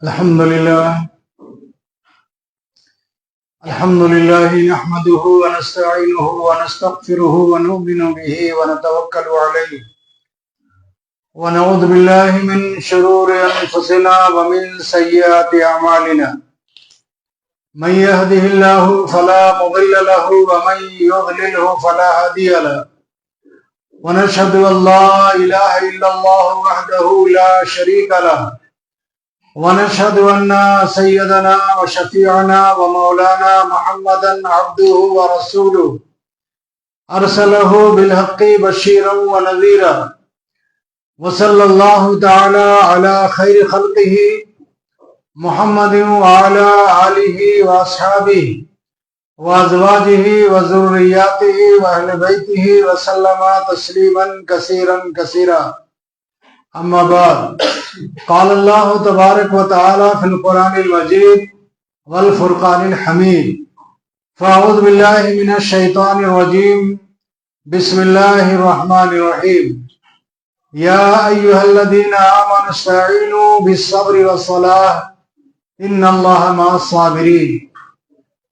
الحمد لله نحمده ونستعينه ونستغفره ونؤمن به ونتوكل عليه ونعوذ بالله من شرور أنفسنا ومن سيئات أعمالنا من يهده الله فلا مضل له ومن يضلله فلا هادي له ونشهد أن لا إله إلا الله وحده لا شريك له ونشهد أن سيدنا وشفيعنا ومولانا محمدا عبده ورسوله أرسله بالحق بشيرا ونذيرا وصلى الله تعالى على خير خلقه محمد وعلى آله وأصحابه وأزواجه وذرياته وأهل بيته وسلم تسليما كثيرا كثيرا. أما بعد قال الله تبارك وتعالى في القرآن المجيد والفرقان الحميد فأعوذ بالله من الشيطان الرجيم بسم الله الرحمن الرحيم يا أيها الذين آمنوا استعينوا بالصبر والصلاة إن الله مع الصابرين.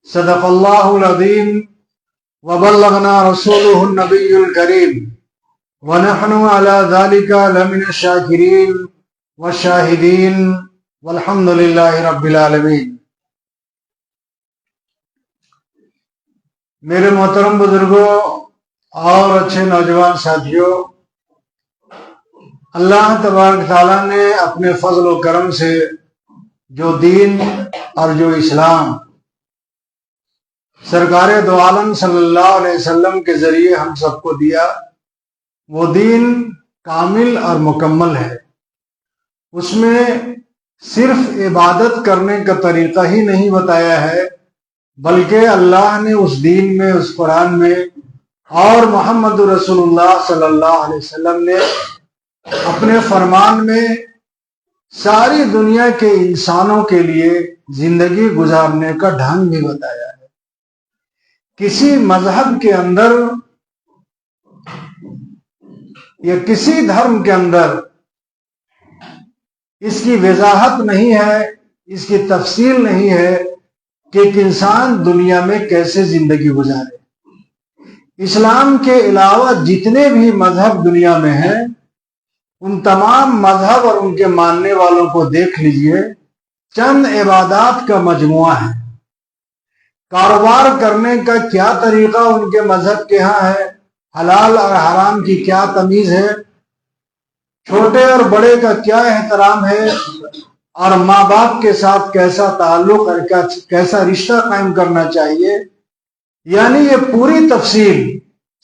صدق الله العظيم وبلغنا رسوله النبي الكريم ونحن على ذلك لمن الشاكرين والشاهدين والحمد لله رب العالمين. میرے محترم بزرگوں اور اچھے نوجوان ساتھیوں، اللہ تبارک تعالیٰ نے اپنے فضل و کرم سے جو دین اور جو اسلام سرکار دو عالم صلی اللہ علیہ وسلم کے ذریعے ہم سب کو دیا، وہ دین کامل اور مکمل ہے. اس میں صرف عبادت کرنے کا طریقہ ہی نہیں بتایا ہے، بلکہ اللہ نے اس دین میں، اس قرآن میں اور محمد رسول اللہ صلی اللہ علیہ وسلم نے اپنے فرمان میں ساری دنیا کے انسانوں کے لیے زندگی گزارنے کا ڈھنگ بھی بتایا ہے. کسی مذہب کے اندر یا کسی دھرم کے اندر اس کی وضاحت نہیں ہے، اس کی تفصیل نہیں ہے کہ ایک انسان دنیا میں کیسے زندگی گزارے. اسلام کے علاوہ جتنے بھی مذہب دنیا میں ہیں، ان تمام مذہب اور ان کے ماننے والوں کو دیکھ لیجئے، چند عبادات کا مجموعہ ہے. کاروبار کرنے کا کیا طریقہ ان کے مذہب کے ہاں ہے، حلال اور حرام کی کیا تمیز ہے، چھوٹے اور بڑے کا کیا احترام ہے، اور ماں باپ کے ساتھ کیسا تعلق اور کیسا رشتہ قائم کرنا چاہیے، یعنی یہ پوری تفصیل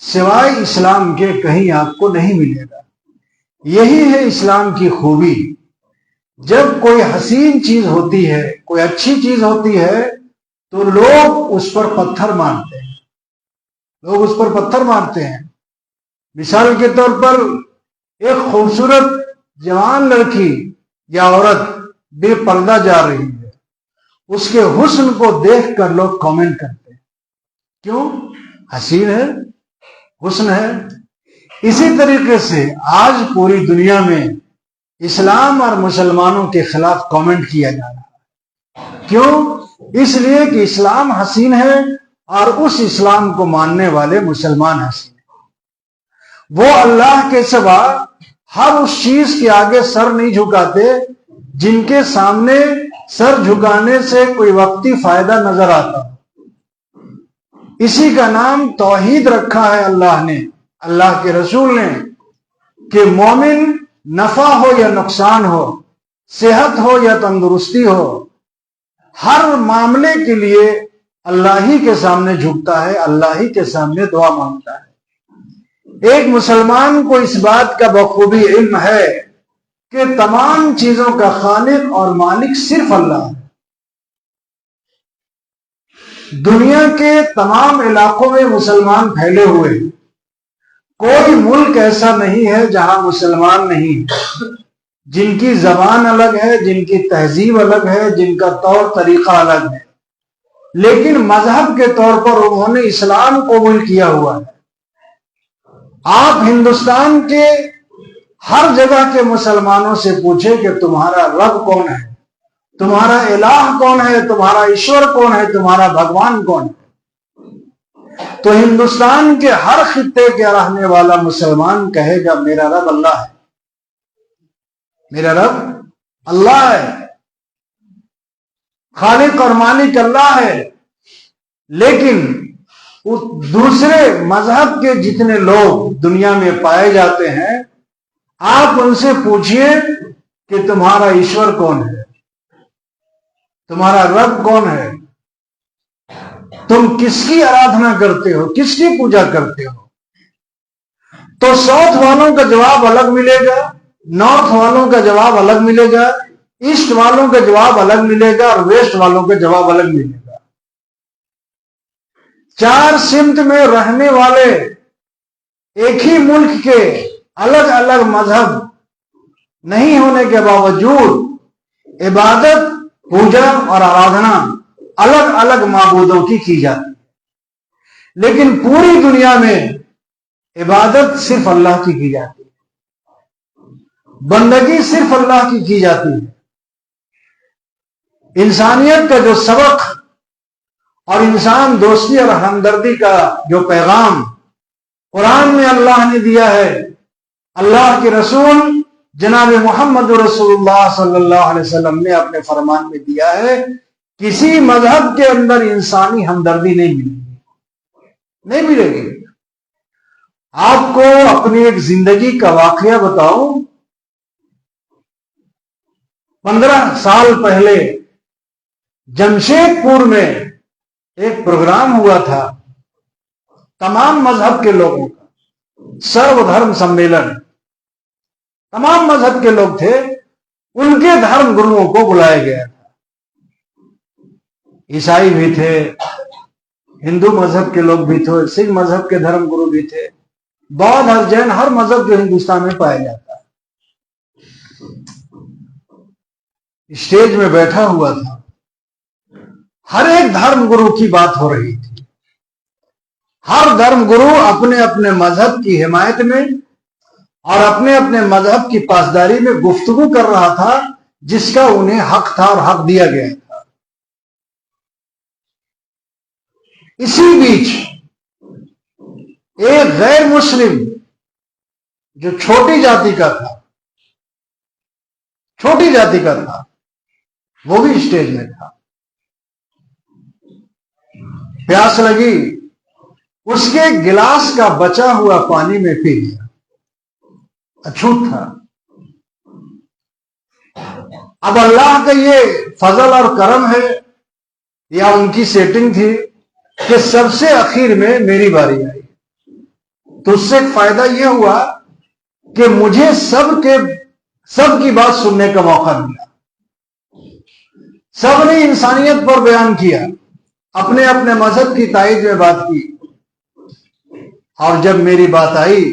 سوائے اسلام کے کہیں آپ کو نہیں ملے گا. یہی ہے اسلام کی خوبی. جب کوئی حسین چیز ہوتی ہے، کوئی اچھی چیز ہوتی ہے، تو لوگ اس پر پتھر مارتے ہیں. مثال کے طور پر ایک خوبصورت جوان لڑکی یا عورت بے پردہ جا رہی ہے، اس کے حسن کو دیکھ کر لوگ کامنٹ کرتے ہیں، کیوں؟ حسین ہے، حسن ہے. اسی طریقے سے آج پوری دنیا میں اسلام اور مسلمانوں کے خلاف کامنٹ کیا جا رہا ہے. کیوں؟ اس لیے کہ اسلام حسین ہے اور اس اسلام کو ماننے والے مسلمان حسین ہیں. وہ اللہ کے سوا ہر اس چیز کے آگے سر نہیں جھکاتے جن کے سامنے سر جھکانے سے کوئی وقتی فائدہ نظر آتا. اسی کا نام توحید رکھا ہے اللہ نے، اللہ کے رسول نے، کہ مومن نفع ہو یا نقصان ہو، صحت ہو یا تندرستی ہو، ہر معاملے کے لیے اللہ ہی کے سامنے جھکتا ہے، اللہ ہی کے سامنے دعا مانگتا ہے. ایک مسلمان کو اس بات کا بخوبی علم ہے کہ تمام چیزوں کا خالق اور مالک صرف اللہ ہے. دنیا کے تمام علاقوں میں مسلمان پھیلے ہوئے، کوئی ملک ایسا نہیں ہے جہاں مسلمان نہیں. جن کی زبان الگ ہے، جن کی تہذیب الگ ہے، جن کا طور طریقہ الگ ہے، لیکن مذہب کے طور پر انہوں نے اسلام قبول کیا ہوا ہے. آپ ہندوستان کے ہر جگہ کے مسلمانوں سے پوچھیں کہ تمہارا رب کون ہے، تمہارا الہ کون ہے، تمہارا ایشور کون ہے، تمہارا بھگوان کون ہے؟ تو ہندوستان کے ہر خطے کے رہنے والا مسلمان کہے گا میرا رب اللہ ہے، میرا رب اللہ ہے، خالق اور مالک اللہ ہے۔ لیکن دوسرے مذہب کے جتنے لوگ دنیا میں پائے جاتے ہیں، آپ ان سے پوچھئے کہ تمہارا ایشور کون ہے، تمہارا رب کون ہے، تم کس کی آرادھنا کرتے ہو، کس کی پوجا کرتے ہو؟ تو ساؤتھ والوں کا جواب الگ ملے گا، نارتھ والوں کا جواب الگ ملے گا، ایسٹ والوں کا جواب الگ ملے گا، اور ویسٹ والوں کا جواب الگ ملے گا۔ چار سمت میں رہنے والے ایک ہی ملک کے الگ الگ مذہب نہیں ہونے کے باوجود عبادت، پوجا اور آرادھنا الگ الگ معبودوں کی جاتی ہے، لیکن پوری دنیا میں عبادت صرف اللہ کی جاتی ہے، بندگی صرف اللہ کی جاتی ہے۔ انسانیت کا جو سبق اور انسان دوستی اور ہمدردی کا جو پیغام قرآن میں اللہ نے دیا ہے، اللہ کے رسول جناب محمد رسول اللہ صلی اللہ علیہ وسلم نے اپنے فرمان میں دیا ہے، کسی مذہب کے اندر انسانی ہمدردی نہیں ملے گی، نہیں ملے گی۔ آپ کو اپنی ایک زندگی کا واقعہ بتاؤں، 15 سال پہلے جمشید پور میں ایک پروگرام ہوا تھا تمام مذہب کے لوگوں کا، سرو دھرم سمیلن، تمام مذہب کے لوگ تھے، ان کے دھرم گروؤں کو بلایا گیا تھا، عیسائی بھی تھے، ہندو مذہب کے لوگ بھی تھے، سکھ مذہب کے دھرم گرو بھی تھے، بودھ اور جین، ہر مذہب جو ہندوستان میں پایا جاتا ہے۔ اسٹیج میں بیٹھا ہوا تھا، ہر ایک دھرم گرو کی بات ہو رہی تھی، ہر دھرم گرو اپنے اپنے مذہب کی حمایت میں اور اپنے اپنے مذہب کی پاسداری میں گفتگو کر رہا تھا، جس کا انہیں حق تھا اور حق دیا گیا تھا۔ اسی بیچ ایک غیر مسلم جو چھوٹی جاتی کا تھا، وہ بھی اسٹیج میں تھا۔ پیاس لگی، اس کے گلاس کا بچا ہوا پانی میں پی لیا، اچھوت تھا۔ اب اللہ کا یہ فضل اور کرم ہے یا ان کی سیٹنگ تھی کہ سب سے اخیر میں میری باری آئی، تو اس سے ایک فائدہ یہ ہوا کہ مجھے سب کی بات سننے کا موقع ملا۔ سب نے انسانیت پر بیان کیا، اپنے اپنے مذہب کی تائید میں بات کی، اور جب میری بات آئی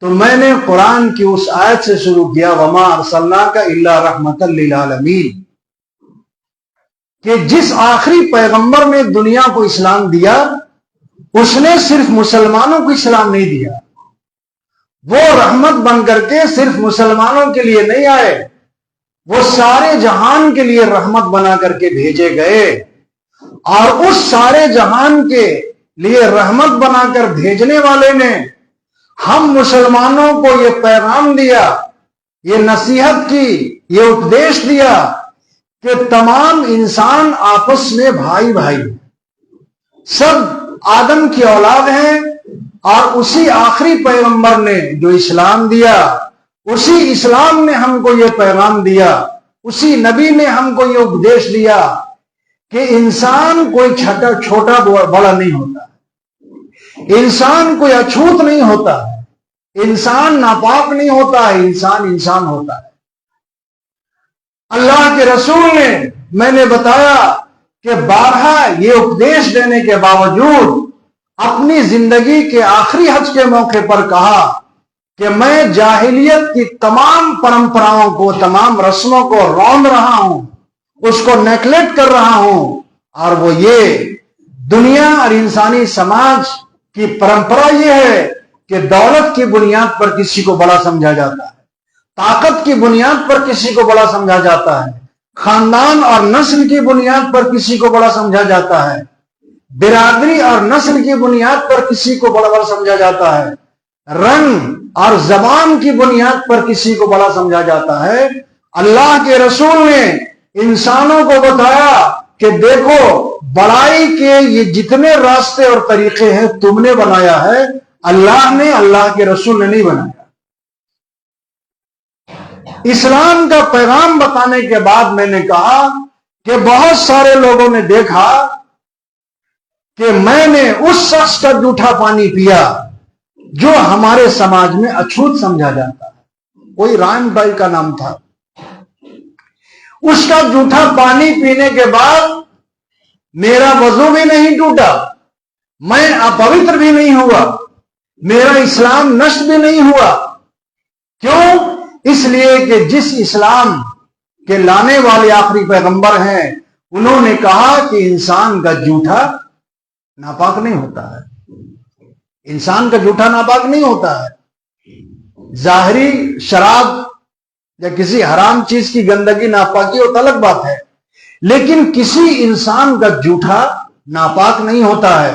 تو میں نے قرآن کی اس آیت سے شروع کیا، وَمَا أَرْسَلْنَاكَ إِلَّا رَحْمَةً لِّلْعَالَمِينَ، کہ جس آخری پیغمبر نے دنیا کو اسلام دیا، اس نے صرف مسلمانوں کو اسلام نہیں دیا، وہ رحمت بن کر کے صرف مسلمانوں کے لیے نہیں آئے، وہ سارے جہان کے لیے رحمت بنا کر کے بھیجے گئے، اور اس سارے جہان کے لیے رحمت بنا کر بھیجنے والے نے ہم مسلمانوں کو یہ پیغام دیا، یہ نصیحت کی، یہ اپدیش دیا کہ تمام انسان آپس میں بھائی بھائی، سب آدم کی اولاد ہیں، اور اسی آخری پیغمبر نے جو اسلام دیا، اسی اسلام نے ہم کو یہ پیغام دیا، اسی نبی نے ہم کو یہ اپدیش دیا کہ انسان کوئی چھوٹا بڑا نہیں ہوتا، انسان کوئی اچھوت نہیں ہوتا، انسان ناپاک نہیں ہوتا ہے، انسان ہوتا ہے۔ اللہ کے رسول نے، میں نے بتایا کہ بارہا یہ اپدیش دینے کے باوجود اپنی زندگی کے آخری حج کے موقع پر کہا کہ میں جاہلیت کی تمام پرمپراؤں کو، تمام رسموں کو روند رہا ہوں، اس کو نیگلیکٹ کر رہا ہوں، اور وہ یہ دنیا اور انسانی سماج کی پرمپرا یہ ہے کہ دولت کی بنیاد پر کسی کو بڑا سمجھا جاتا ہے، طاقت کی بنیاد پر کسی کو بڑا سمجھا جاتا ہے، خاندان اور نسل کی بنیاد پر کسی کو بڑا سمجھا جاتا ہے، برادری اور نسل کی بنیاد پر کسی کو بڑا سمجھا جاتا ہے، رنگ اور زبان کی بنیاد پر کسی کو بڑا سمجھا جاتا ہے۔ اللہ کے رسول نے انسانوں کو بتایا کہ دیکھو بڑائی کے یہ جتنے راستے اور طریقے ہیں تم نے بنایا ہے، اللہ نے، اللہ کے رسول نے نہیں بنایا۔ اسلام کا پیغام بتانے کے بعد میں نے کہا کہ بہت سارے لوگوں نے دیکھا کہ میں نے اس شخص کا جھوٹا پانی پیا جو ہمارے سماج میں اچھوت سمجھا جاتا ہے، کوئی رام بھائی کا نام تھا۔ اس کا جھوٹا پانی پینے کے بعد میرا وضو بھی نہیں ٹوٹا، میں اپوتر بھی نہیں ہوا، میرا اسلام نشٹ بھی نہیں ہوا۔ کیوں؟ اس لیے کہ جس اسلام کے لانے والے آخری پیغمبر ہیں انہوں نے کہا کہ انسان کا جھوٹا ناپاک نہیں ہوتا ہے، انسان کا جھوٹا ناپاک نہیں ہوتا ہے۔ ظاہری شراب یا کسی حرام چیز کی گندگی ناپاکی ہوتا الگ بات ہے، لیکن کسی انسان کا جھوٹا ناپاک نہیں ہوتا ہے۔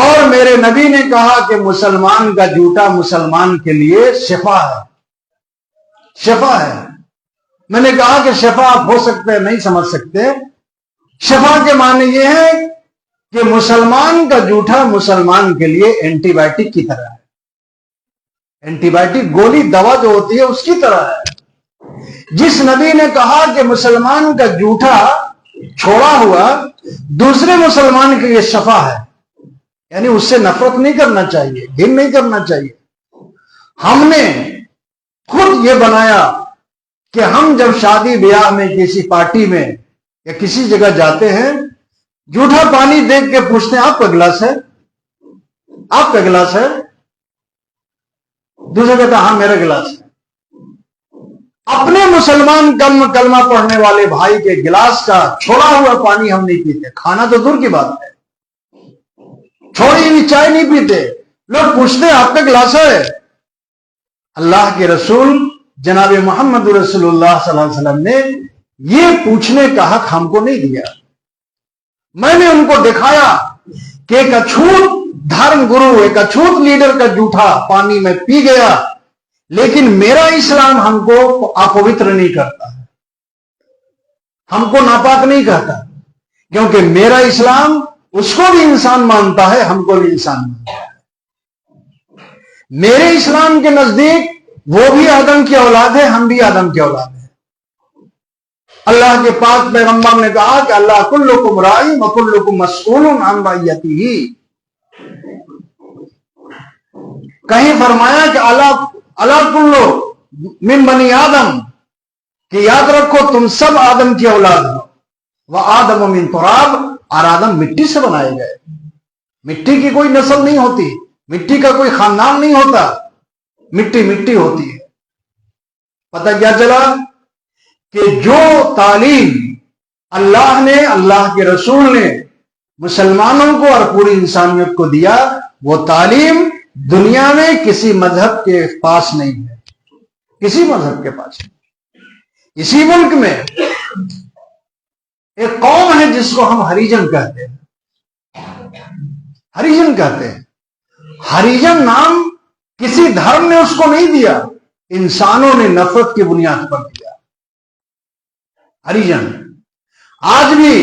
اور میرے نبی نے کہا کہ مسلمان کا جھوٹا مسلمان کے لیے شفا ہے، شفا ہے۔ میں نے کہا کہ شفا آپ ہو سکتے نہیں سمجھ سکتے، شفا کے معنی یہ ہے کہ مسلمان کا جھوٹا مسلمان کے لیے اینٹی بائیوٹک کی طرح ہے، اینٹی بائیوٹک گولی دوا جو ہوتی ہے اس کی طرح ہے۔ جس نبی نے کہا کہ مسلمان کا جھوٹا چھوڑا ہوا دوسرے مسلمان کے لیے شفا ہے، یعنی اس سے نفرت نہیں کرنا چاہیے، گھن نہیں کرنا چاہیے۔ ہم نے خود یہ بنایا کہ ہم جب شادی بیاہ میں کسی پارٹی میں یا کسی جگہ جاتے ہیں، جھوٹا پانی دیکھ کے پوچھتے ہیں آپ کا گلاس ہے، آپ کا گلاس ہے؟ دوسرا کہتا ہاں میرا گلاس ہے۔ اپنے مسلمان کلمہ پڑھنے والے بھائی کے گلاس کا چھوڑا ہوا پانی ہم نہیں پیتے، کھانا تو دور کی بات ہے، چھوڑی ہوئی چائے نہیں پیتے۔ لوگ پوچھتے ہیں آپ کا گلاس ہے؟ اللہ کے رسول جناب محمد رسول اللہ صلی اللہ علیہ وسلم نے یہ پوچھنے کا حق ہم کو نہیں دیا۔ میں نے ان کو دکھایا کہ ایک اچھوت دھرم گرو، ایک اچھوت لیڈر کا جھوٹا پانی میں پی گیا، لیکن میرا اسلام ہم کو اپوتر نہیں کرتا، ہم کو ناپاک نہیں کہتا، کیونکہ میرا اسلام اس کو بھی انسان مانتا ہے، ہم کو بھی انسان مانتا ہے۔ میرے اسلام کے نزدیک وہ بھی آدم کی اولاد ہے، ہم بھی آدم کی اولاد ہیں۔ اللہ کے پاک پیغمبر نے کہا کہ اللہ کلکم رائی وکلکم مسئول عن رعیتہ۔ کہیں فرمایا کہ اللہ کلو من بنی آدم، کہ یاد رکھو تم سب آدم کی اولاد ہو، وآدم من تراب، اور آدم مٹی سے بنائے گئے۔ مٹی کی کوئی نسل نہیں ہوتی، مٹی کا کوئی خاندان نہیں ہوتا، مٹی مٹی ہوتی ہے۔ پتہ کیا چلا کہ جو تعلیم اللہ نے، اللہ کے رسول نے مسلمانوں کو اور پوری انسانیت کو دیا، وہ تعلیم دنیا میں کسی مذہب کے پاس نہیں ہے، کسی مذہب کے پاس نہیں۔ اسی ملک میں ایک قوم ہے جس کو ہم ہریجن کہتے ہیں، ہریجن کہتے ہیں۔ ہریجن نام کسی دھرم نے اس کو نہیں دیا، انسانوں نے نفرت کی بنیاد پر دیا، ہریجن۔ آج بھی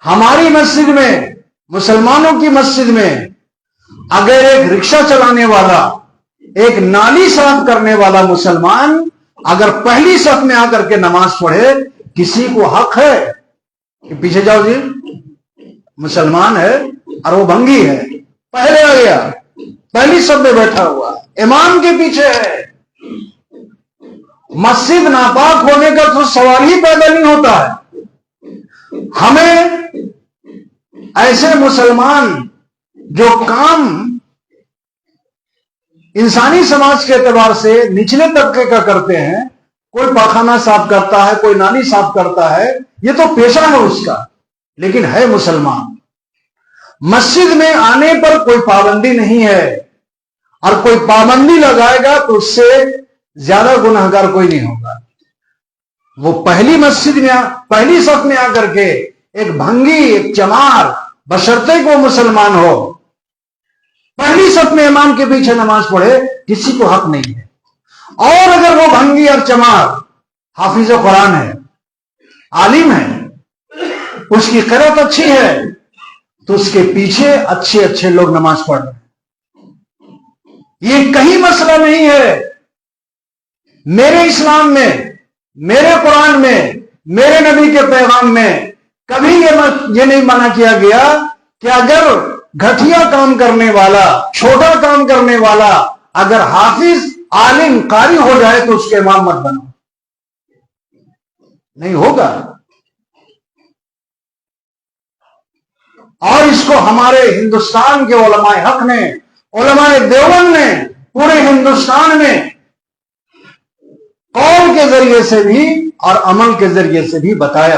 ہماری مسجد میں، مسلمانوں کی مسجد میں، اگر ایک رکشہ چلانے والا، ایک نالی صاف کرنے والا مسلمان اگر پہلی صف میں آ کر کے نماز پڑھے، کسی کو حق ہے کہ پیچھے جاؤ جی، مسلمان ہے اور وہ بھنگی ہے، پہلے آ گیا، پہلی صف میں بیٹھا ہوا، امام کے پیچھے ہے۔ مسجد ناپاک ہونے کا تو سوال ہی پیدا نہیں ہوتا ہے۔ ہمیں ایسے مسلمان جو کام انسانی سماج کے اعتبار سے نچلے طبقے کا کرتے ہیں، کوئی پاخانہ صاف کرتا ہے، کوئی نالی صاف کرتا ہے، یہ تو پیشہ ہے اس کا، لیکن ہے مسلمان۔ مسجد میں آنے پر کوئی پابندی نہیں ہے، اور کوئی پابندی لگائے گا تو اس سے زیادہ گنہگار کوئی نہیں ہوگا۔ وہ پہلی مسجد میں پہلی صف میں آ کر کے ایک بھنگی ایک چمار بشرطے کو مسلمان ہو پہلی صف میں امام کے پیچھے نماز پڑھے کسی کو حق نہیں ہے. اور اگر وہ بھنگی اور چمار حافظ قرآن ہے عالم ہے اس کی قرأت اچھی ہے تو اس کے پیچھے اچھے اچھے لوگ نماز پڑھ رہے ہیں. یہ کہیں مسئلہ نہیں ہے میرے اسلام میں میرے قرآن میں میرے نبی کے پیغام میں کبھی یہ نہیں منع کیا گیا کہ اگر گھٹیا کام کرنے والا چھوٹا کام کرنے والا اگر حافظ عالم قاری ہو جائے تو اس کے امام مت بنو. نہیں ہوگا. اور اس کو ہمارے ہندوستان کے علماء حق نے علماء دیوبند نے پورے ہندوستان میں قول کے ذریعے سے بھی اور عمل کے ذریعے سے بھی بتایا.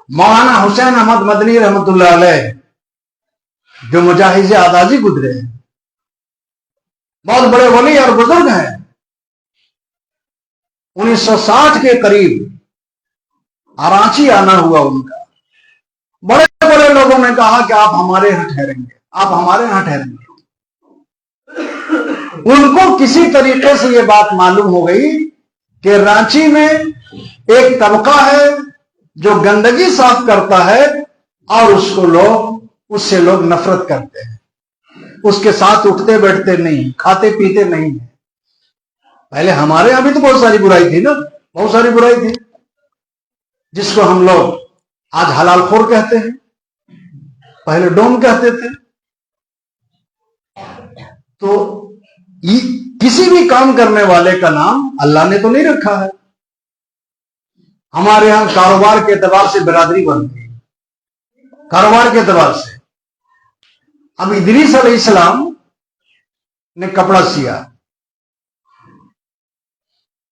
مولانا حسین احمد مدنی رحمت اللہ علیہ جو مجاہد آزادی گزرے ہیں بہت بڑے ولی اور بزرگ ہیں. 1960 کے قریب کراچی آنا ہوا ان کا. بڑے بڑے لوگوں نے کہا کہ آپ ہمارے یہاں ٹھہریں گے آپ ہمارے یہاں ٹھہریں گے. ان کو کسی طریقے سے یہ بات معلوم ہو گئی کہ رانچی میں ایک طبقہ ہے جو گندگی صاف کرتا ہے اور اس سے لوگ نفرت کرتے ہیں. اس کے ساتھ اٹھتے بیٹھتے نہیں کھاتے پیتے نہیں ہیں. پہلے ہمارے یہاں بھی تو بہت ساری برائی تھی نا بہت ساری برائی تھی جس کو ہم لوگ آج حلال خور کہتے ہیں پہلے ڈوم کہتے تھے. تو کسی بھی کام کرنے والے کا نام اللہ نے تو نہیں رکھا ہے. ہمارے یہاں کاروبار کے اعتبار سے برادری بنتی ہے کاروبار کے اعتبار سے. اب ادریس علیہ السلام نے کپڑا سیا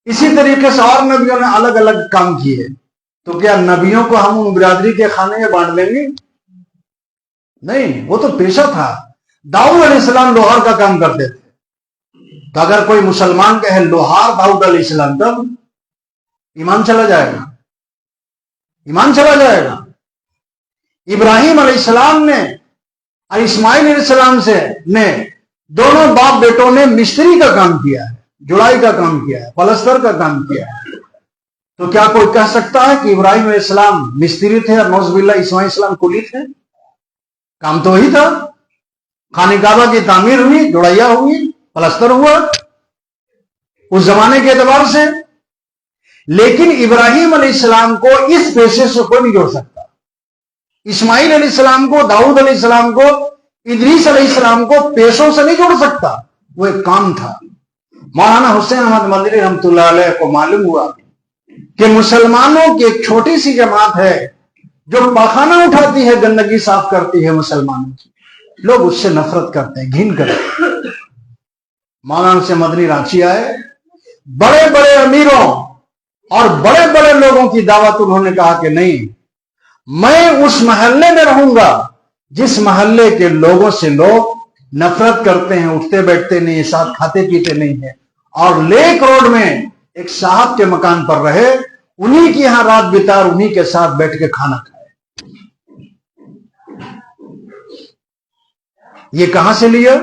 اسی طریقے سے اور نبیوں نے الگ الگ کام کیے تو کیا نبیوں کو ہم ان برادری کے کھانے میں بانٹ لیں گے؟ نہیں وہ تو پیشہ تھا. داؤد علیہ السلام لوہار کا کام کرتے تھے تو اگر کوئی مسلمان کہے لوہار داؤد علیہ السلام تب ایمان چلا جائے گا ایمان چلا جائے گا. ابراہیم علیہ السلام نے اور اسماعیل علیہ السلام نے دونوں باپ بیٹوں نے مستری کا کام کیا ہے جڑائی کا کام کیا ہے پلستر کا کام کیا ہے. تو کیا کوئی کہہ سکتا ہے کہ ابراہیم علیہ السلام مستری تھے اور نعوذ باللہ اسماعیل السلام کولی تھے؟ کام تو وہی تھا. خانہ کعبہ کی تعمیر ہوئی جڑائیا ہوئی پلستر ہوا اس زمانے کے اعتبار سے. لیکن ابراہیم علیہ السلام کو اس پیشے سے کوئی نہیں جوڑ سکتا. اسماعیل علیہ السلام کو داؤد علیہ السلام کو ادریس علیہ السلام کو پیشوں سے نہیں جوڑ سکتا. وہ ایک کام تھا. مولانا حسین احمد مدنی رحمت اللہ علیہ کو معلوم ہوا کہ مسلمانوں کی ایک چھوٹی سی جماعت ہے جو پاخانہ اٹھاتی ہے گندگی صاف کرتی ہے مسلمانوں کی. لوگ اس سے نفرت کرتے ہیں گھن کرتے ہیں. مولانا حسین مدنی رانچی آئے بڑے بڑے امیروں اور بڑے بڑے لوگوں کی دعوت انہوں نے کہا کہ نہیں میں اس محلے میں رہوں گا جس محلے کے لوگوں سے لوگ نفرت کرتے ہیں اٹھتے بیٹھتے نہیں ساتھ کھاتے پیتے نہیں ہیں اور لیک روڈ میں ایک صاحب کے مکان پر رہے انہی کی یہاں رات بتا اور انہی کے ساتھ بیٹھ کے کھانا کھائے. یہ کہاں سے لیا؟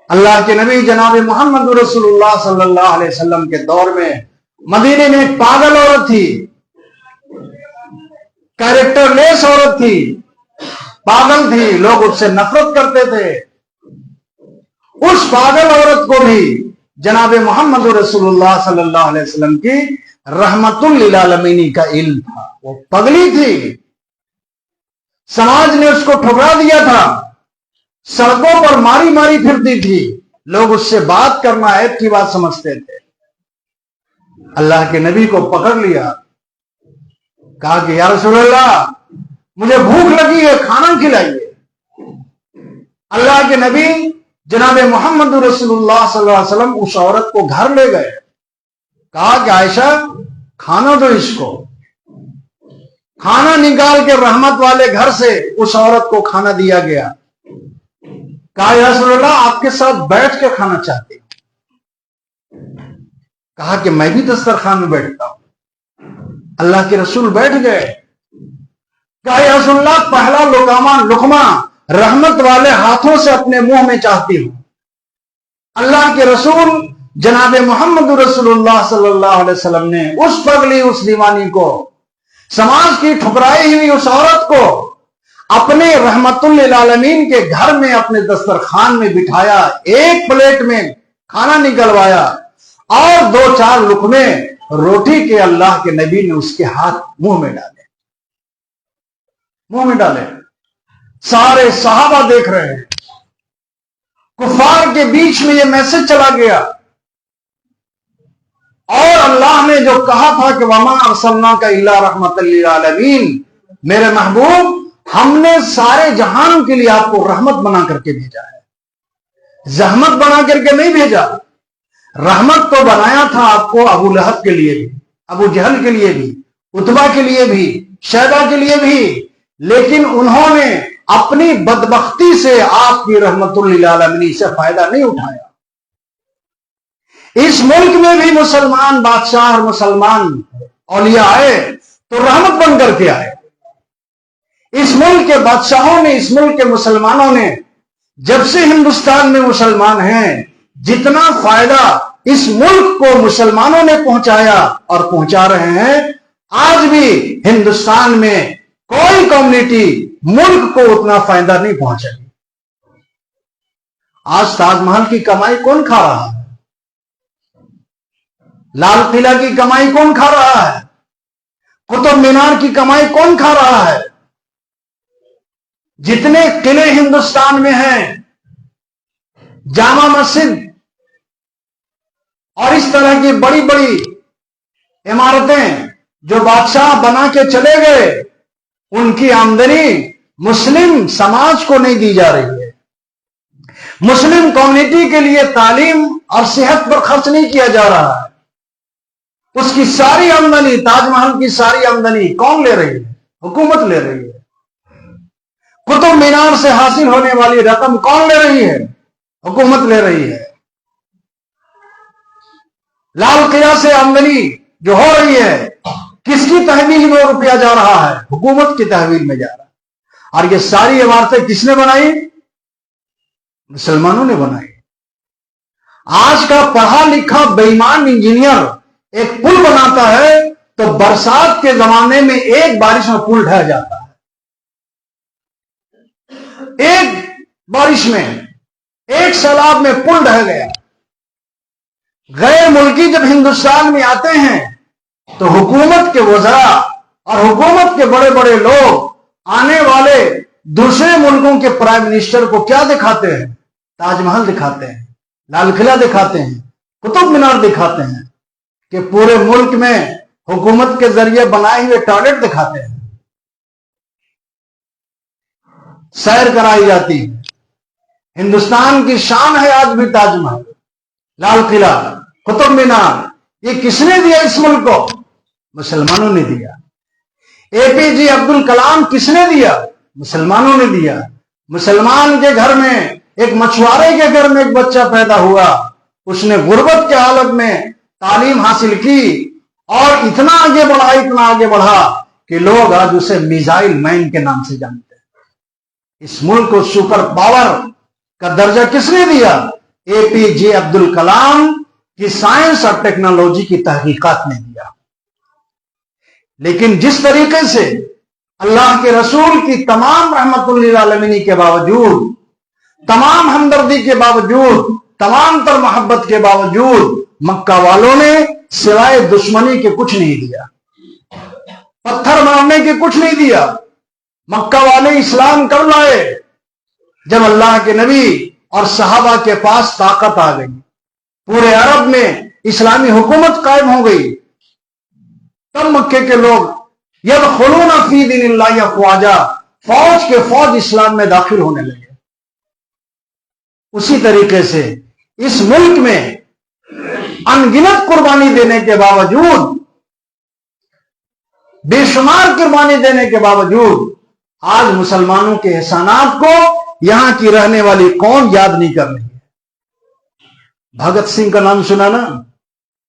اللہ کے نبی جناب محمد رسول اللہ صلی اللہ علیہ وسلم کے دور میں مدینے میں ایک پاگل عورت تھی کیریکٹر لیس عورت تھی پاگل تھی لوگ اس سے نفرت کرتے تھے. اس پاگل عورت کو بھی جناب محمد رسول اللہ صلی اللہ علیہ وسلم کی رحمت للعالمین کا علم تھا. وہ پگلی تھی سماج نے اس کو ٹھکرا دیا تھا سڑکوں پر ماری ماری پھرتی تھی لوگ اس سے بات کرنا عیب کی بات سمجھتے تھے. اللہ کے نبی کو پکڑ لیا کہا کہ یا رسول اللہ مجھے بھوک لگی ہے کھانا کھلائیے. اللہ کے نبی جناب محمد رسول اللہ صلی اللہ علیہ وسلم اس عورت کو گھر لے گئے کہا کہ عائشہ کھانا دو اس کو. کھانا نکال کے رحمت والے گھر سے اس عورت کو کھانا دیا گیا. کہا یا رسول اللہ آپ کے ساتھ بیٹھ کے کھانا چاہتے کہا کہ میں بھی دسترخوان میں بیٹھتا ہوں۔ اللہ کے رسول بیٹھ گئے، کہا یا رسول اللہ پہلا لقمہ رحمت والے ہاتھوں سے اپنے منہ میں چاہتی ہوں۔ اللہ کے رسول جناب محمد رسول اللہ صلی اللہ علیہ وسلم نے اس پگلی، اس دیوانی کو، سماج کی ٹھکرائی ہوئی اس عورت کو اپنے رحمت للعالمین کے گھر میں اپنے دسترخوان میں بٹھایا، ایک پلیٹ میں کھانا نکلوایا اور 2-4 لقمے روٹی کے اللہ کے نبی نے اس کے ہاتھ منہ میں ڈالے۔ سارے صحابہ دیکھ رہے ہیں، کفار کے بیچ میں یہ میسج چلا گیا، اور اللہ نے جو کہا تھا کہ وما ارسلناک الا رحمۃ للعالمین، میرے محبوب ہم نے سارے جہان کے لیے آپ کو رحمت بنا کر کے بھیجا ہے، زحمت بنا کر کے نہیں بھیجا۔ رحمت تو بنایا تھا آپ کو ابو لہب کے لیے بھی، ابو جہل کے لیے بھی، عتبہ کے لیے بھی، شیبہ کے لیے بھی، لیکن انہوں نے اپنی بدبختی سے آپ کی رحمت للعالمین سے فائدہ نہیں اٹھایا۔ اس ملک میں بھی مسلمان بادشاہ اور مسلمان اولیاء آئے تو رحمت بن کر کے آئے۔ اس ملک کے بادشاہوں نے، اس ملک کے مسلمانوں نے جب سے ہندوستان میں مسلمان ہیں جتنا فائدہ اس ملک کو مسلمانوں نے پہنچایا اور پہنچا رہے ہیں، آج بھی ہندوستان میں کوئی کمیونٹی ملک کو اتنا فائدہ نہیں پہنچا۔ آج تاج محل کی کمائی کون کھا رہا ہے؟ لال قلعہ کی کمائی کون کھا رہا ہے؟ قطب مینار کی کمائی کون کھا رہا ہے؟ جتنے قلعے ہندوستان میں ہیں، جامع مسجد اور اس طرح کی بڑی بڑی عمارتیں جو بادشاہ بنا کے چلے گئے، ان کی آمدنی مسلم سماج کو نہیں دی جا رہی ہے۔ مسلم کمیونٹی کے لیے تعلیم اور صحت پر خرچ نہیں کیا جا رہا ہے۔ اس کی ساری آمدنی، تاج محل کی ساری آمدنی کون لے رہی ہے؟ حکومت لے رہی ہے۔ قطب مینار سے حاصل ہونے والی رقم کون لے رہی ہے؟ حکومت لے رہی ہے۔ لال قلعہ سے آمدنی جو ہو رہی ہے، کس کی تحویل میں روپیہ جا رہا ہے؟ حکومت کی تحویل میں جا رہا ہے۔ اور یہ ساری عمارتیں کس نے بنائی؟ مسلمانوں نے بنائی۔ آج کا پڑھا لکھا بے ایمان انجینئر ایک پل بناتا ہے تو برسات کے زمانے میں ایک بارش میں پل ڈھہ جاتا ہے۔ ایک بارش میں، ایک سیلاب میں پل ڈھہ گیا۔ غیر ملکی جب ہندوستان میں آتے ہیں تو حکومت کے وزراء اور حکومت کے بڑے بڑے لوگ آنے والے دوسرے ملکوں کے پرائم منسٹر کو کیا دکھاتے ہیں؟ تاج محل دکھاتے ہیں، لال قلعہ دکھاتے ہیں، قطب مینار دکھاتے ہیں، کہ پورے ملک میں حکومت کے ذریعے بنائے ہوئے ٹوائلٹ دکھاتے ہیں، سیر کرائی جاتی ہے۔ ہندوستان کی شان ہے آج بھی تاج محل، لال قلعہ، قطب مینار۔ یہ کس نے دیا اس ملک کو؟ مسلمانوں نے دیا۔ اے پی جے عبد الکلام کس نے دیا؟ مسلمانوں نے دیا۔ مسلمان کے گھر میں، ایک مچھوارے کے گھر میں ایک بچہ پیدا ہوا، اس نے غربت کے حالت میں تعلیم حاصل کی اور اتنا آگے بڑھا، اتنا آگے بڑھا کہ لوگ آج اسے میزائل مین کے نام سے جانتے ہیں۔ اس ملک کو سپر پاور کا درجہ کس نے دیا؟ اے پی جے عبد الکلام کی سائنس اور ٹیکنالوجی کی تحقیقات نے دیا۔ لیکن جس طریقے سے اللہ کے رسول کی تمام رحمت للعالمین کے باوجود، تمام ہمدردی کے باوجود، تمام تر محبت کے باوجود، مکہ والوں نے سوائے دشمنی کے کچھ نہیں دیا، پتھر مارنے کے کچھ نہیں دیا۔ مکہ والے اسلام کب لائے؟ جب اللہ کے نبی اور صحابہ کے پاس طاقت آ گئی، پورے عرب میں اسلامی حکومت قائم ہو گئی، تب مکے کے لوگ یدخلون فی دین اللہ افواجا، فوج کے فوج اسلام میں داخل ہونے لگے۔ اسی طریقے سے اس ملک میں انگنت قربانی دینے کے باوجود، بے شمار قربانی دینے کے باوجود، آج مسلمانوں کے احسانات کو یہاں کی رہنے والی قوم یاد نہیں کر رہی ہے۔ بھگت سنگھ کا نام سنا نا؟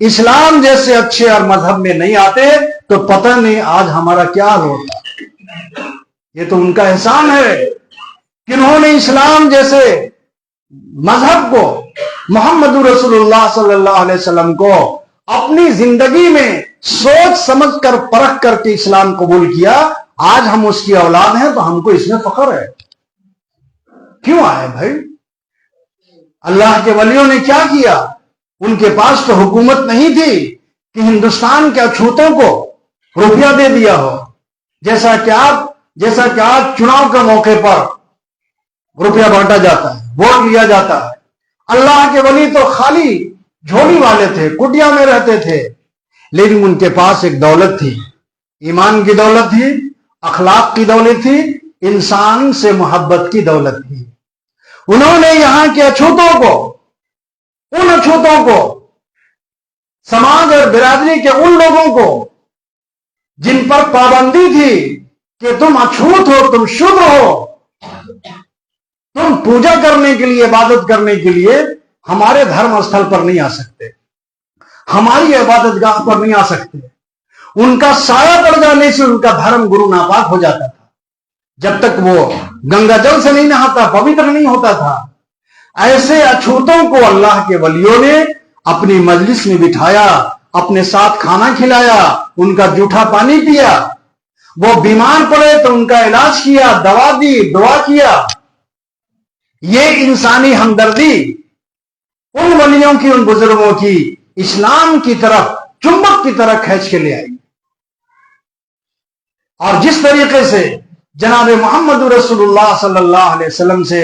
اسلام جیسے اچھے اور مذہب میں نہیں آتے تو پتہ نہیں آج ہمارا کیا حال ہوتا۔ یہ تو ان کا احسان ہے کہ انہوں نے اسلام جیسے مذہب کو، محمد رسول اللہ صلی اللہ علیہ وسلم کو اپنی زندگی میں سوچ سمجھ کر پرکھ کر کے اسلام قبول کیا۔ آج ہم اس کی اولاد ہیں تو ہم کو اس میں فخر ہے۔ کیوں آئے بھائی؟ اللہ کے ولیوں نے کیا کیا؟ ان کے پاس تو حکومت نہیں تھی کہ ہندوستان کے اچھوتوں کو روپیہ دے دیا ہو، جیسا کہ آج چناؤ کے موقع پر روپیہ بانٹا جاتا ہے، ووٹ لیا جاتا ہے۔ اللہ کے ولی تو خالی جھولی والے تھے، کٹیا میں رہتے تھے، لیکن ان کے پاس ایک دولت تھی، ایمان کی دولت تھی، اخلاق کی دولت تھی، انسان سے محبت کی دولت تھی۔ انہوں نے یہاں کے اچھوتوں کو، ان اچھوتوں کو، سماج اور برادری کے ان لوگوں کو جن پر پابندی تھی کہ تم اچھوت ہو، تم شودر ہو، تم پوجا کرنے کے لیے، عبادت کرنے کے لیے ہمارے دھرم استھل پر نہیں آ سکتے، ہماری عبادت گاہ پر نہیں آ سکتے۔ ان کا سایہ پڑ جانے سے ان کا دھرم گرو ناپاک ہو جاتا تھا، جب تک وہ گنگا جل سے نہیں نہاتا، پوتر نہیں ہوتا تھا۔ ایسے اچھوتوں کو اللہ کے ولیوں نے اپنی مجلس میں بٹھایا، اپنے ساتھ کھانا کھلایا، ان کا جوٹھا پانی پیا، وہ بیمار پڑے تو ان کا علاج کیا، دوا دی، دعا کیا۔ یہ انسانی ہمدردی ان ولیوں کی، ان بزرگوں کی اسلام کی طرف چمبک کی طرح کھینچ کے لے آئی۔ اور جس طریقے سے جناب محمد رسول اللہ صلی اللہ علیہ وسلم سے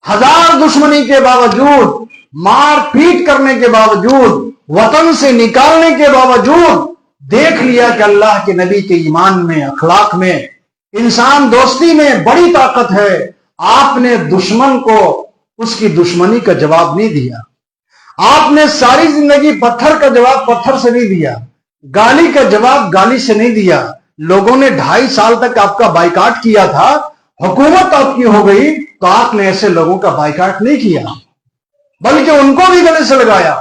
ہزار دشمنی کے باوجود، مار پیٹ کرنے کے باوجود، وطن سے نکالنے کے باوجود دیکھ لیا کہ اللہ کے نبی کے ایمان میں، اخلاق میں، انسان دوستی میں بڑی طاقت ہے، آپ نے دشمن کو اس کی دشمنی کا جواب نہیں دیا۔ آپ نے ساری زندگی پتھر کا جواب پتھر سے نہیں دیا، گالی کا جواب گالی سے نہیں دیا۔ لوگوں نے 2.5 سال تک آپ کا بائیکاٹ کیا تھا، حکومت آپ کی ہو گئی تو آپ نے ایسے لوگوں کا بائیکاٹ نہیں کیا، بلکہ ان کو بھی گلے سے لگایا،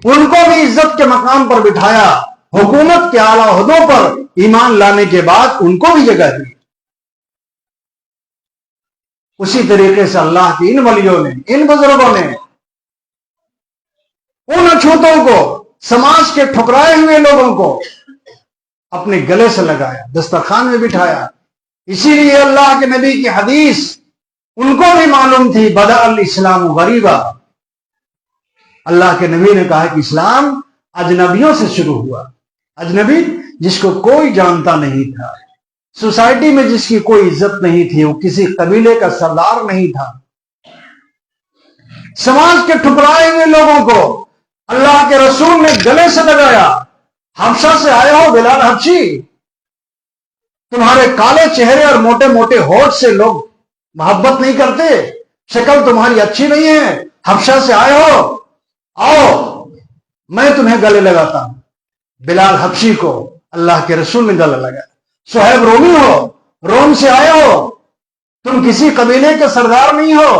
ان کو بھی عزت کے مقام پر بٹھایا، حکومت کے اعلیٰ عہدوں پر ایمان لانے کے بعد ان کو بھی جگہ دی۔ اسی طریقے سے اللہ کے ان ولیوں نے، ان بزرگوں نے ان اچھوتوں کو، سماج کے ٹھکرائے ہوئے لوگوں کو اپنے گلے سے لگایا، دسترخوان میں بٹھایا۔ اسی لیے اللہ کے نبی کی حدیث ان کو بھی معلوم تھی، بدأ الاسلام غریبا۔ اللہ کے نبی نے کہا کہ اسلام اجنبیوں سے شروع ہوا۔ اجنبی جس کو کوئی جانتا نہیں تھا، سوسائٹی میں جس کی کوئی عزت نہیں تھی، وہ کسی قبیلے کا سردار نہیں تھا، سماج کے ٹھکرائے ہوئے لوگوں کو اللہ کے رسول نے گلے سے لگایا۔ حبشہ سے آئے ہو بلال حبشی، تمہارے کالے چہرے اور موٹے موٹے ہونٹ سے لوگ محبت نہیں کرتے، شکل تمہاری اچھی نہیں ہے، حبشہ سے آئے ہو، آؤ میں تمہیں گلے لگاتا ہوں۔ بلال حبشی کو اللہ کے رسول نے گلے لگایا۔ صہیب رومی ہو، روم سے آئے ہو، تم کسی قبیلے کے سردار نہیں ہو،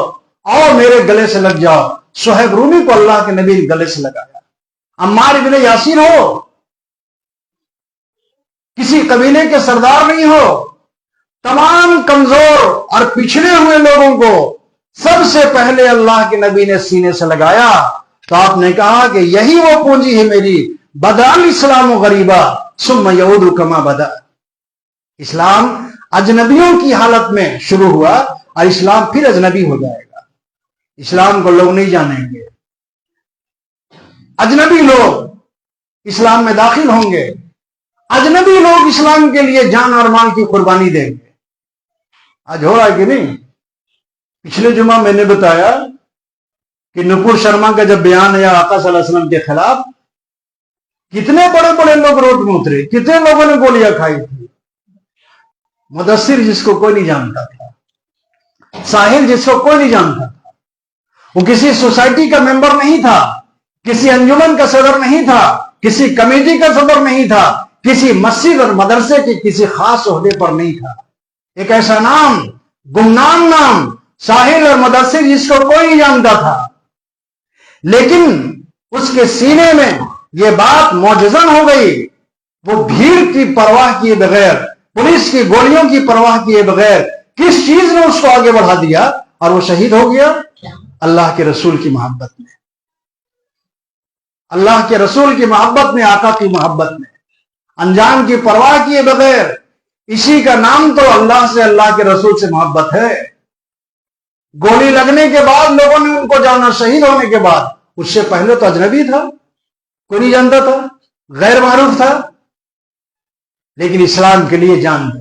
آؤ میرے گلے سے لگ جاؤ۔ صہیب رومی کو اللہ کے نبی گلے سے لگایا۔ عمار ابن یاسر ہو، کسی قبیلے کے سردار نہیں ہو، تمام کمزور اور پچھڑے ہوئے لوگوں کو سب سے پہلے اللہ کے نبی نے سینے سے لگایا۔ تو آپ نے کہا کہ یہی وہ پونجی ہے میری، بدأ الاسلام غریبا ثم یعود کما بدأ۔ اسلام اجنبیوں کی حالت میں شروع ہوا اور اسلام پھر اجنبی ہو جائے گا۔ اسلام کو لوگ نہیں جانیں گے، اجنبی لوگ اسلام میں داخل ہوں گے، اجنبی لوگ اسلام کے لیے جان اور مال کی قربانی دیں گے۔ آج ہو رہا ہے کہ نہیں؟ پچھلے جمعہ میں نے بتایا کہ نپور شرما کا جب بیان ہے آقا صلی اللہ علیہ وسلم کے خلاف، کتنے بڑے بڑے لوگ روڈ میں اترے، کتنے لوگوں نے گولیاں کھائی تھی۔ مدثر جس کو کوئی نہیں جانتا تھا، ساحل جس کو کوئی نہیں جانتا تھا، وہ کسی سوسائٹی کا ممبر نہیں تھا، کسی انجمن کا صدر نہیں تھا، کسی کمیٹی کا صدر نہیں تھا، کسی مسجد اور مدرسے کے کسی خاص عہدے پر نہیں تھا۔ ایک ایسا نام، گمنام نام، ساحل اور مدرسے جس کو کوئی نہیں جانتا تھا، لیکن اس کے سینے میں یہ بات معجزن ہو گئی. وہ بھیڑ کی پرواہ کیے بغیر, پولیس کی گولیوں کی پرواہ کیے بغیر کس چیز نے اس کو آگے بڑھا دیا اور وہ شہید ہو گیا؟ اللہ کے رسول کی محبت میں, اللہ کے رسول کی محبت میں, آقا کی محبت میں, انجام کی پرواہ کیے بغیر. اسی کا نام تو اللہ سے, اللہ کے رسول سے محبت ہے. گولی لگنے کے بعد لوگوں نے ان کو جانا, شہید ہونے کے بعد. اس سے پہلے تو اجنبی تھا, کوئی نہیں جانتا تھا, غیر معروف تھا, لیکن اسلام کے لیے جان دی.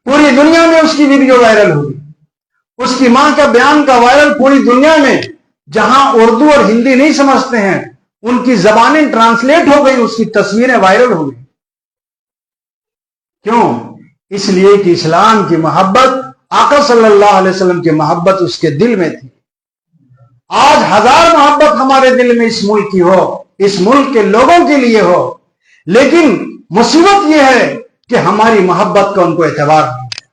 پوری دنیا میں اس کی ویڈیو وائرل ہوئی, اس کی ماں کا بیان کا وائرل پوری دنیا میں. جہاں اردو اور ہندی نہیں سمجھتے ہیں ان کی زبانیں ٹرانسلیٹ ہو گئی, اس کی تصویریں وائرل ہو گئی. کیوں؟ اس لیے کہ اسلام کی محبت, آقا صلی اللہ علیہ وسلم کی محبت اس کے دل میں تھی. آج ہزار محبت ہمارے دل میں اس ملک کی ہو, اس ملک کے لوگوں کے لیے ہو, لیکن مصیبت یہ ہے کہ ہماری محبت کا ان کو اعتبار نہیں ہے.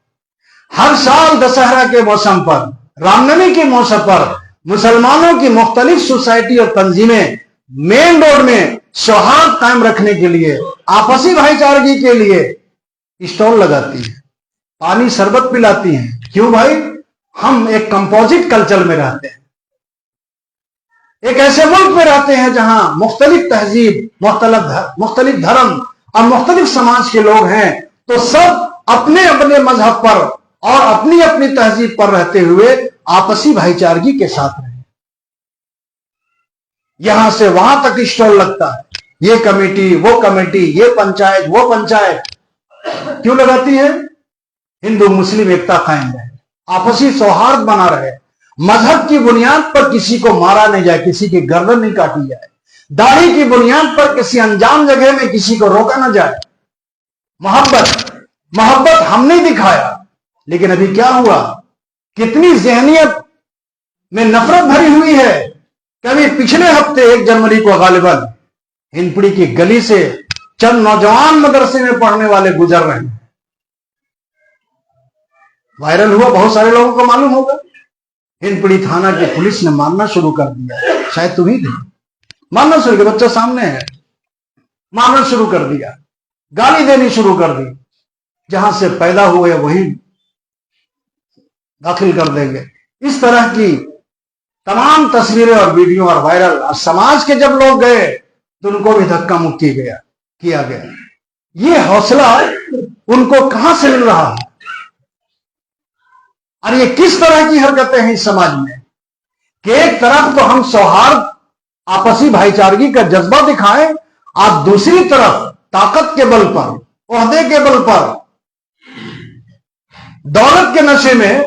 ہر سال دسہرہ کے موسم پر, رام نومی کے موسم پر مسلمانوں کی مختلف سوسائٹی اور تنظیمیں مین روڈ میں سوہاد قائم رکھنے کے لیے, آپسی بھائی چارگی کے لیے اسٹال لگاتی ہیں, پانی شربت پلاتی ہیں. کیوں بھائی؟ ہم ایک کمپوزٹ کلچر میں رہتے ہیں, ایک ایسے ملک میں رہتے ہیں جہاں مختلف تہذیب, مختلف دھرم اور مختلف سماج کے لوگ ہیں, تو سب اپنے اپنے مذہب پر اور اپنی اپنی تہذیب پر رہتے ہوئے آپسی بھائی چارگی کے ساتھ رہیں. یہاں سے وہاں تک اسٹال لگتا ہے, یہ کمیٹی, وہ کمیٹی, یہ پنچایت, وہ پنچایت. کیوں لگاتی ہے؟ ہندو مسلم ایکتا قائم رہے, آپسی سوہارد بنا رہے, مذہب کی بنیاد پر کسی کو مارا نہیں جائے, کسی کی گردن نہیں کاٹی جائے, داڑھی کی بنیاد پر کسی انجام جگہ میں کسی کو روکا نہ جائے. محبت ہم نہیں دکھایا, لیکن ابھی کیا ہوا؟ کتنی ذہنیت میں نفرت بھری ہوئی ہے. کبھی پچھلے ہفتے 1 جنوری کو غالباً ہندپڑی کی گلی سے چند نوجوان مدرسے میں پڑھنے والے گزر رہے ہیں, وائرل ہوا, بہت سارے لوگوں کو معلوم ہوگا. ہندپڑی تھانہ کی پولیس نے مارنا شروع کر دیا, شاید تم ہی تھے, مارنا شروع کیا, بچہ سامنے ہے, مارنا شروع کر دیا, گالی دینی شروع کر دی. جہاں سے پیدا ہوئے وہیں داخل کر دیں گے. اس طرح کی تمام تصویریں اور ویڈیو اور وائرل, اور سماج کے جب لوگ گئے تو ان کو بھی دھکا مکی کیا گیا. یہ حوصلہ ان کو کہاں سے مل رہا ہے؟ اور یہ کس طرح کی حرکتیں ہیں اس سماج میں کہ ایک طرف تو ہم سوہارد, آپسی بھائی چارگی کا جذبہ دکھائیں, اور دوسری طرف طاقت کے بل پر, عہدے کے بل پر, دولت کے نشے میں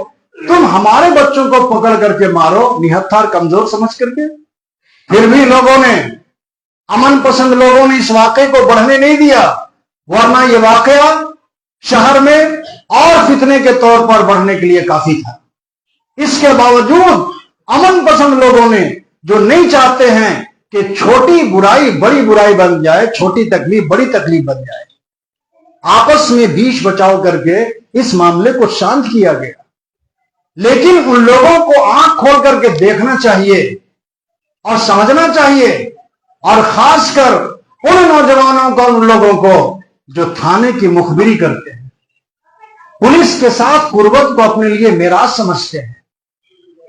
تم ہمارے بچوں کو پکڑ کر کے مارو, نہتھار کمزور سمجھ کر کے. پھر بھی لوگوں نے, امن پسند لوگوں نے اس واقعے کو بڑھنے نہیں دیا, ورنہ یہ واقعہ شہر میں اور فتنے کے طور پر بڑھنے کے لیے کافی تھا. اس کے باوجود امن پسند لوگوں نے, جو نہیں چاہتے ہیں کہ چھوٹی برائی بڑی برائی بن جائے, چھوٹی تکلیف بڑی تکلیف بن جائے, آپس میں بیچ بچاؤ کر کے اس معاملے کو شانت کیا گیا. لیکن ان لوگوں کو آنکھ کھول کر کے دیکھنا چاہیے اور سمجھنا چاہیے, اور خاص کر ان نوجوانوں کو, ان لوگوں کو جو تھانے کی مخبری کرتے ہیں, پولیس کے ساتھ قربت کو اپنے لیے میراث سمجھتے ہیں,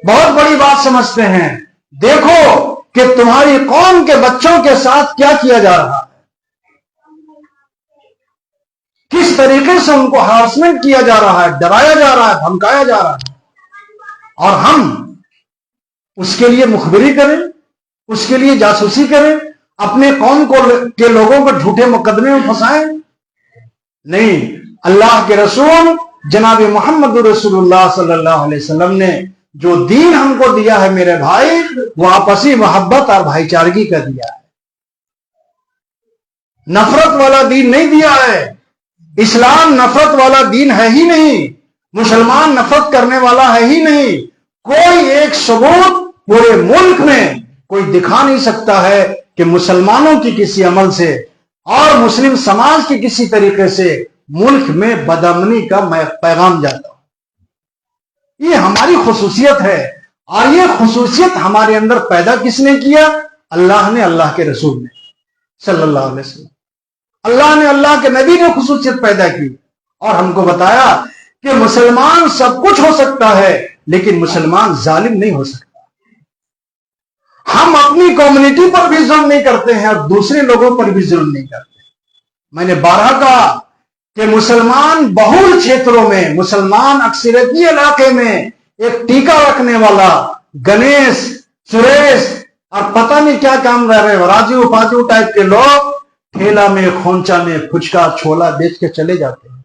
بہت بڑی بات سمجھتے ہیں. دیکھو کہ تمہاری قوم کے بچوں کے ساتھ کیا کیا جا رہا ہے, کس طریقے سے ان کو ہراسمنٹ کیا جا رہا ہے, ڈرایا جا رہا ہے, دھمکایا جا رہا ہے, اور ہم اس کے لیے مخبری کریں, اس کے لیے جاسوسی کریں, اپنے قوم کے لوگوں کو جھوٹے مقدمے میں پھنسائیں. نہیں, اللہ کے رسول جناب محمد رسول اللہ صلی اللہ علیہ وسلم نے جو دین ہم کو دیا ہے میرے بھائی, وہ آپسی محبت اور بھائی چارگی کا دیا ہے, نفرت والا دین نہیں دیا ہے. اسلام نفرت والا دین ہے ہی نہیں, مسلمان نفرت کرنے والا ہے ہی نہیں. کوئی ایک ثبوت پورے ملک میں کوئی دکھا نہیں سکتا ہے کہ مسلمانوں کی کسی عمل سے اور مسلم سماج کی کسی طریقے سے ملک میں بدامنی کا پیغام جاتا ہو. یہ ہماری خصوصیت ہے, اور یہ خصوصیت ہمارے اندر پیدا کس نے کیا؟ اللہ نے, اللہ کے رسول نے. صلی اللہ علیہ وسلم. اللہ نے، اللہ کے نبی نے خصوصیت پیدا کی اور ہم کو بتایا کہ مسلمان سب کچھ ہو سکتا ہے لیکن مسلمان ظالم نہیں ہو سکتا. ہم اپنی کمیونٹی پر بھی ظلم نہیں کرتے ہیں اور دوسرے لوگوں پر بھی ظلم نہیں کرتے. میں نے بارہا کہا کہ مسلمان بہل چھیتروں میں، مسلمان اکثریتی علاقے میں ایک ٹیکا رکھنے والا گنیش، سریش اور پتہ نہیں کیا کام کر رہے راجو پاجو ٹائپ کے لوگ ٹھیلا میں، کھونچا میں پھچکا چھولا بیچ کے چلے جاتے ہیں.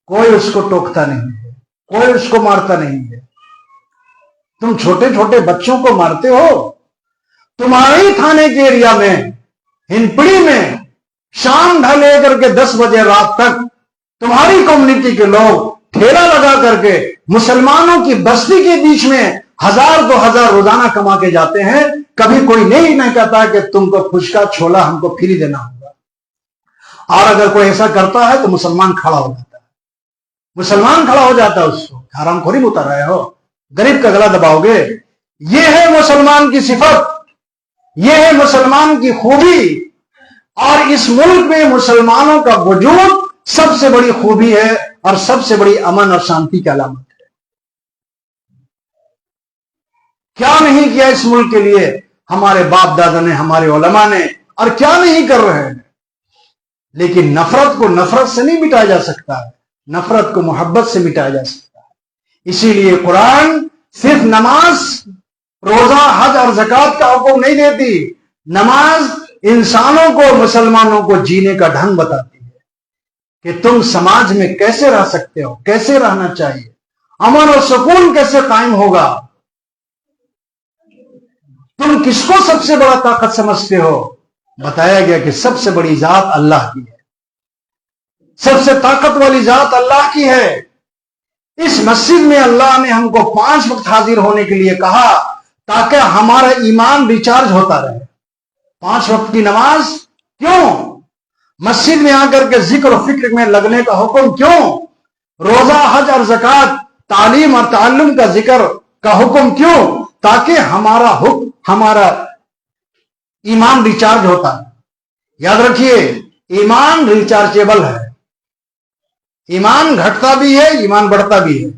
کوئی اس کو ٹوکتا نہیں ہے، کوئی اس کو مارتا نہیں ہے. تم چھوٹے چھوٹے بچوں کو مارتے ہو. تمہارے ہی تھانے کے ایریا میں، ہنپڑی میں، شام ڈھلے کر کے 10 بجے رات تک تمہاری کمیونٹی کے لوگ ٹھیلا لگا کر کے مسلمانوں کی بستی کے بیچ میں 1000 2000 روزانہ کما کے جاتے ہیں. کبھی کوئی نہیں کہتا کہ تم کو پھچکا چھولا ہم کو فری دینا ہوگا. اور اگر کوئی ایسا کرتا ہے تو مسلمان کھڑا ہو جاتا ہے. مسلمان کھڑا ہو جاتا ہے. اس کو حرام خوری میں اتر رہے ہو، غریب کا گلا دباؤ گے. یہ ہے مسلمان کی صفت، یہ ہے مسلمان کی خوبی. اور اس ملک میں مسلمانوں کا وجود سب سے بڑی خوبی ہے اور سب سے بڑی امن اور شانتی کی علامت ہے. کیا نہیں کیا اس ملک کے لیے ہمارے باپ دادا نے، ہمارے علماء نے، اور کیا نہیں کر رہے ہیں. لیکن نفرت کو نفرت سے نہیں مٹایا جا سکتا ہے، نفرت کو محبت سے مٹایا جا سکتا ہے. اسی لیے قرآن صرف نماز، روزہ، حج اور زکوٰۃ کا حکم نہیں دیتی. نماز انسانوں کو، مسلمانوں کو جینے کا ڈھنگ بتاتی ہے کہ تم سماج میں کیسے رہ سکتے ہو، کیسے رہنا چاہیے، امن اور سکون کیسے قائم ہوگا. تم کس کو سب سے بڑا طاقت سمجھتے ہو؟ بتایا گیا کہ سب سے بڑی ذات اللہ کی ہے، سب سے طاقت والی ذات اللہ کی ہے. اس مسجد میں اللہ نے ہم کو 5 وقت حاضر ہونے کے لیے کہا تاکہ ہمارا ایمان ریچارج ہوتا رہے. 5 وقت کی نماز کیوں؟ مسجد میں آ کر کے ذکر و فکر میں لگنے کا حکم کیوں؟ روزہ، حج اور زکوٰۃ، تعلیم اور تعلم کا ذکر کا حکم کیوں؟ تاکہ ہمارا ایمان ریچارج ہوتا ہے. یاد رکھیے، ایمان ریچارجیبل ہے. ایمان گھٹتا بھی ہے، ایمان بڑھتا بھی ہے.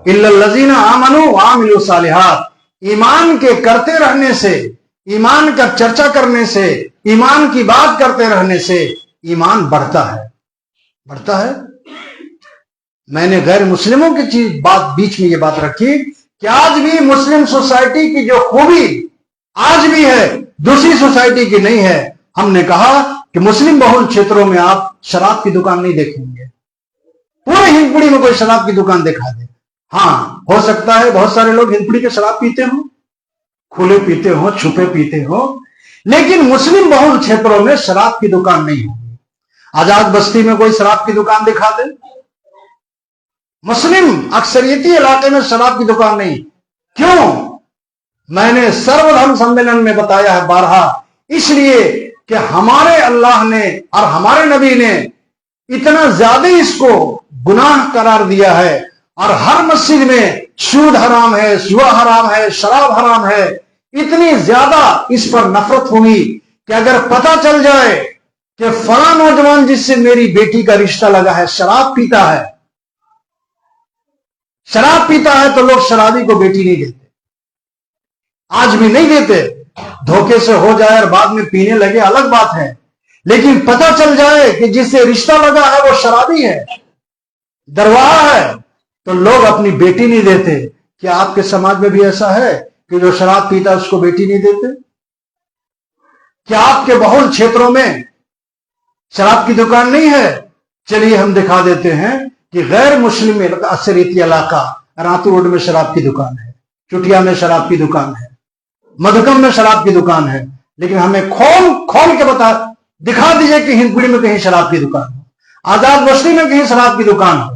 الا الذین آمنوا وعملوا الصالحات. ایمان کے کرتے رہنے سے، ایمان کا چرچا کرنے سے، ایمان کی بات کرتے رہنے سے ایمان بڑھتا ہے، بڑھتا ہے. میں نے غیر مسلموں کی بیچ میں یہ بات رکھی کہ آج بھی مسلم سوسائٹی کی جو خوبی آج بھی ہے دوسری سوسائٹی کی نہیں ہے. ہم نے کہا کہ مسلم بہل چھیتروں میں آپ شراب کی دکان نہیں دیکھیں گے. پورے ہندپڑی میں کوئی شراب کی دکان دکھا دے. ہاں، ہو سکتا ہے بہت سارے لوگ ہندپڑی کے شراب پیتے ہوں، کھلے پیتے ہوں، چھپے پیتے ہوں، لیکن مسلم بہل چھیتروں میں شراب کی دکان نہیں ہوگی. آزاد بستی میں کوئی شراب کی دکان دکھا دے. مسلم اکثریتی علاقے میں شراب کی دکان نہیں. کیوں؟ میں نے سرو دھرم سمیلن میں بتایا ہے بارہا، اس لیے کہ ہمارے اللہ نے اور ہمارے نبی نے اتنا زیادہ اس کو گناہ قرار دیا ہے. اور ہر مسجد میں سود حرام ہے، جوا حرام ہے، شراب حرام ہے. اتنی زیادہ اس پر نفرت ہوگی کہ اگر پتہ چل جائے کہ فلاں نوجوان جس سے میری بیٹی کا رشتہ لگا ہے شراب پیتا ہے، شراب پیتا ہے، تو لوگ شرابی کو بیٹی نہیں دیتے. آج بھی نہیں دیتے. دھوکے سے ہو جائے اور بعد میں پینے لگے الگ بات ہے، لیکن پتہ چل جائے کہ جس سے رشتہ لگا ہے وہ شرابی ہے، درواہ ہے، تو لوگ اپنی بیٹی نہیں دیتے. کیا آپ کے سماج میں بھی ایسا ہے کہ جو شراب پیتا ہے اس کو بیٹی نہیں دیتے؟ کیا آپ کے بہل چھیتروں میں شراب کی دکان نہیں ہے؟ چلیے ہم دکھا دیتے ہیں کہ غیر مسلم اکثریتی علاقہ راتو روڈ میں شراب کی دکان ہے، چٹیا میں شراب کی دکان ہے، مدھکم میں شراب کی دکان ہے. لیکن ہمیں کھول کے دکھا دیجئے کہ ہندپڑی میں کہیں شراب کی دکان ہو، آزاد بستی میں کہیں شراب کی دکان ہو،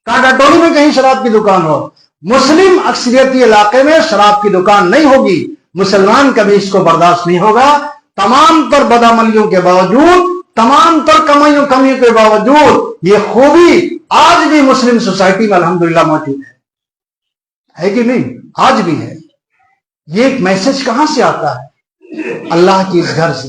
کانٹا ٹولی میں کہیں شراب کی دکان ہو. مسلم اکثریتی علاقے میں شراب کی دکان نہیں ہوگی. مسلمان کبھی اس کو برداشت نہیں ہوگا. تمام تر بدعملیوں کے باوجود، تمام تر کمیوں کے باوجود یہ خوبی آج بھی مسلم سوسائٹی میں الحمدللہ موجود ہے کہ نہیں؟ آج بھی ہے. یہ ایک میسج کہاں سے آتا ہے؟ اللہ کی اس گھر سے.